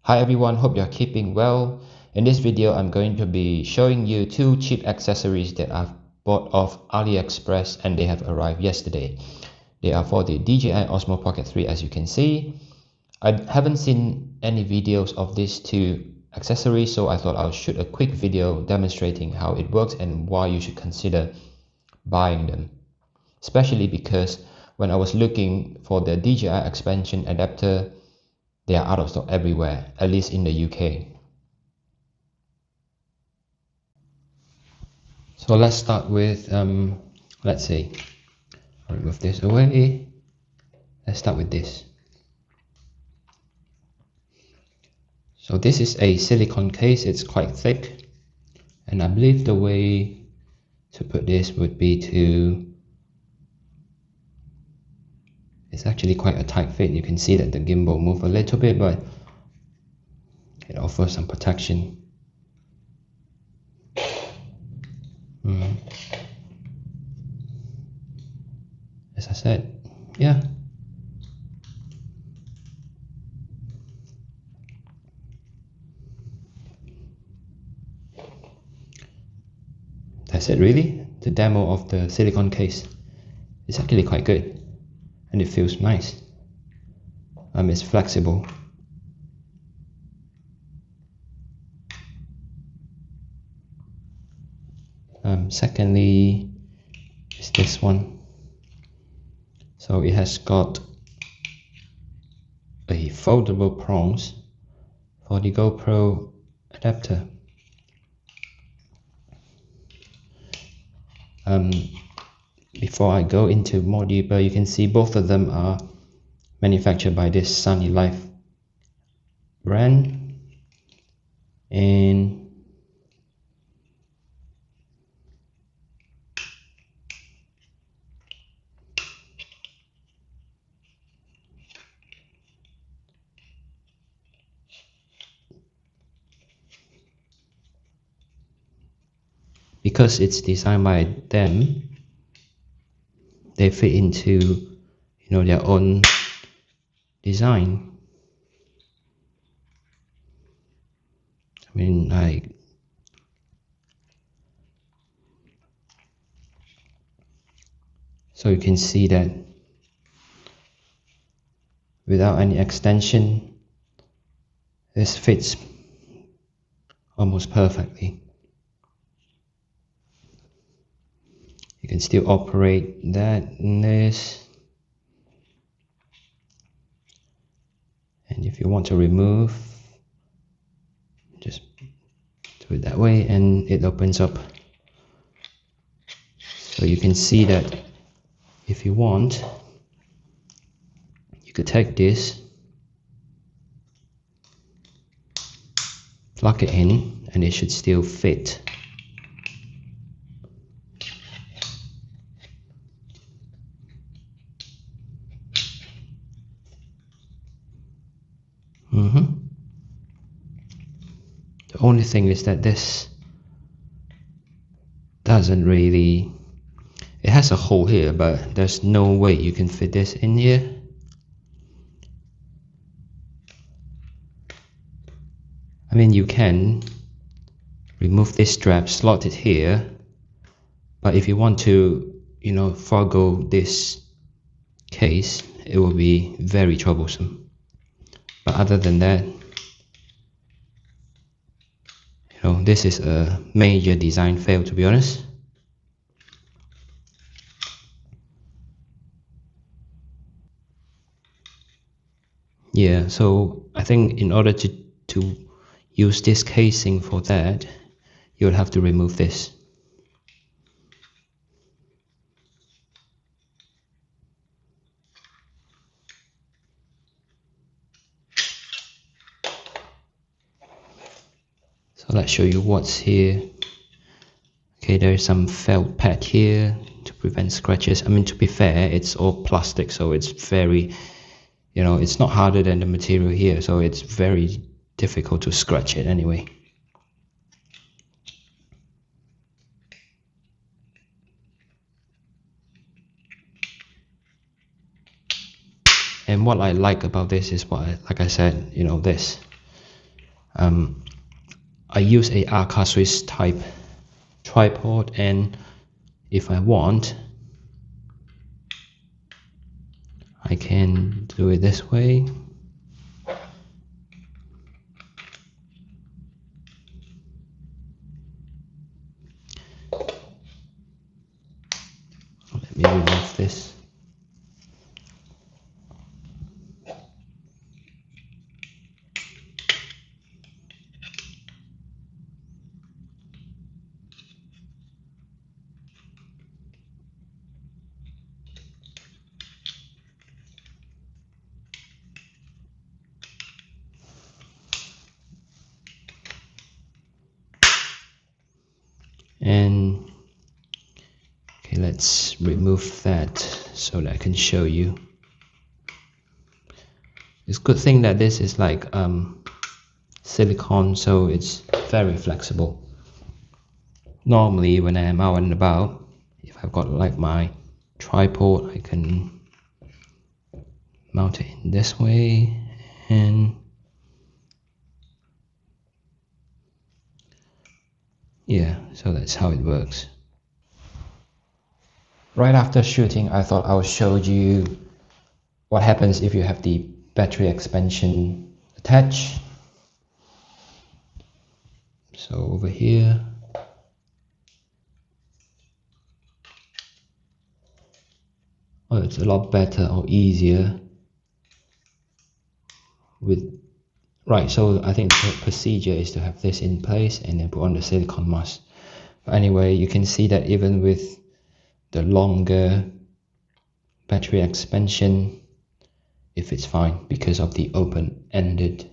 Hi everyone, hope you're keeping well. In this video, I'm going to be showing you two cheap accessories that I've bought off Aliexpress and they have arrived yesterday. They are for the Dji Osmo Pocket 3 as you can see. I haven't seen any videos of these two accessories, so I thought I'll shoot a quick video demonstrating how it works and why you should consider buying them. Especially because when I was looking for the DJI expansion adapter, they are out of stock everywhere, at least in the UK. So let's start with, let's see, I'll remove this away. Let's start with this. So this is a silicone case, it's quite thick. And I believe the way to put this would be it's actually quite a tight fit. You can see that the gimbal moves a little bit, but it offers some protection. As I said, yeah. That's it really. The demo of the silicone case is actually quite good and it feels nice. It's flexible. Secondly is this one. So it has got a foldable prongs for the Gopro adapter. Before I go into more deeper, you can see both of them are manufactured by this Sunnylife brand, and because it's designed by them, they fit into their own design. I mean, like, so you can see that without any extension, this fits almost perfectly. You can still operate that and this, and if you want to remove, just do it that way and it opens up. So you can see that if you want, you could take this, plug it in, and it should still fit. The only thing is that this doesn't really, it has a hole here, but there's no way you can fit this in here. I mean, you can remove this strap, slot it here, but if you want to, forgo this case, it will be very troublesome. But other than that, this is a major design fail, to be honest. Yeah, so I think in order to use this casing for that, you would have to remove this. So let's show you what's here. Okay, there's some felt pad here to prevent scratches. I mean, to be fair, it's all plastic, so it's very, it's not harder than the material here, so it's very difficult to scratch it anyway. And what I like about this is like I said, this. I use a Arca Swiss type tripod, and if I want, I can do it this way. Let me remove this. And okay, let's remove that so that I can show you. It's a good thing that this is like silicone, so it's very flexible. Normally when I am out and about, if I've got like my tripod, I can mount it in this way, and yeah, so that's how it works. Right after shooting, I thought I would show you what happens if you have the battery expansion attached. So over here, oh, it's a lot better or easier with, right, so I think the procedure is to have this in place and then put on the silicone mask. But anyway, you can see that even with the longer battery expansion, if it's fine because of the open-ended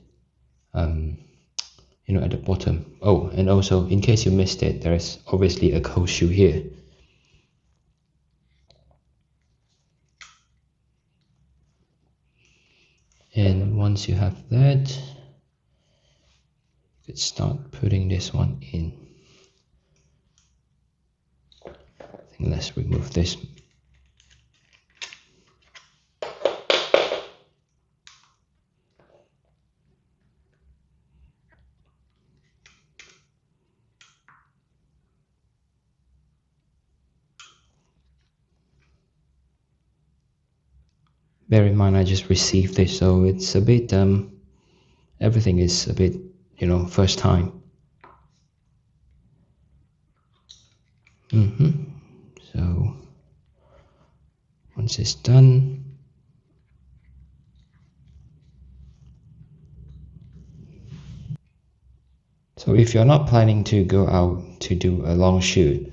at the bottom. Oh, and also in case you missed it, there is obviously a cold shoe here. And once you have that, you could start putting this one in. I think let's remove this. Bear in mind I just received this, so it's a bit everything is a bit, first time. So once it's done, so if you're not planning to go out to do a long shoot,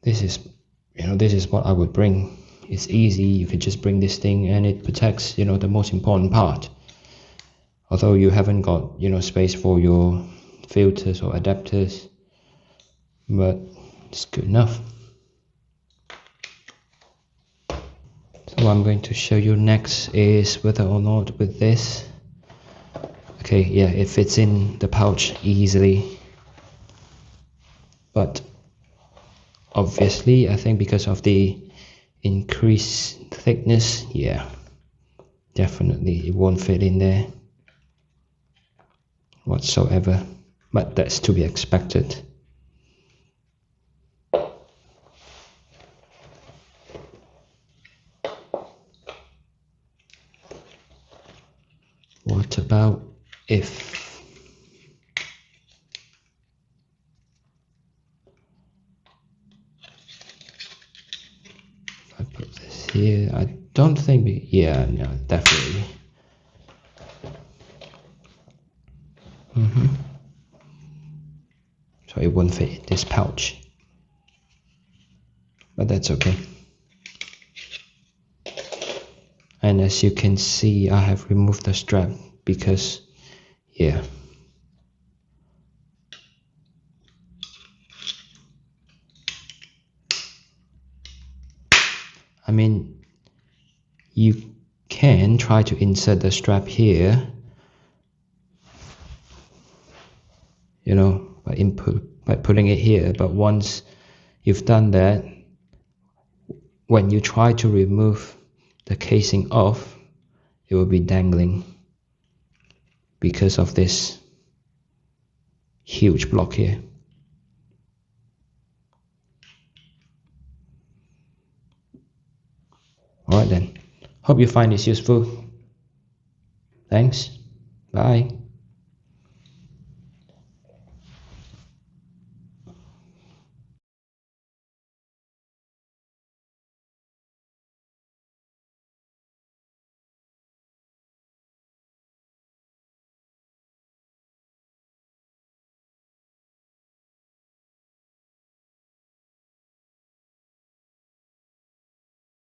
this is what I would bring. It's easy, you could just bring this thing and it protects, the most important part. Although you haven't got, space for your filters or adapters, but it's good enough. So what I'm going to show you next is whether or not with this, okay, yeah, it fits in the pouch easily, but obviously I think because of the increased thickness, yeah, definitely it won't fit in there whatsoever, but that's to be expected. What about if I put this here? I don't think yeah, no, definitely. So it won't fit in this pouch, but that's okay. And as you can see, I have removed the strap because, yeah, I mean, you can try to insert the strap here, by putting it here, but once you've done that, when you try to remove the casing off, it will be dangling because of this huge block here. Alright then, hope you find this useful. Thanks, bye.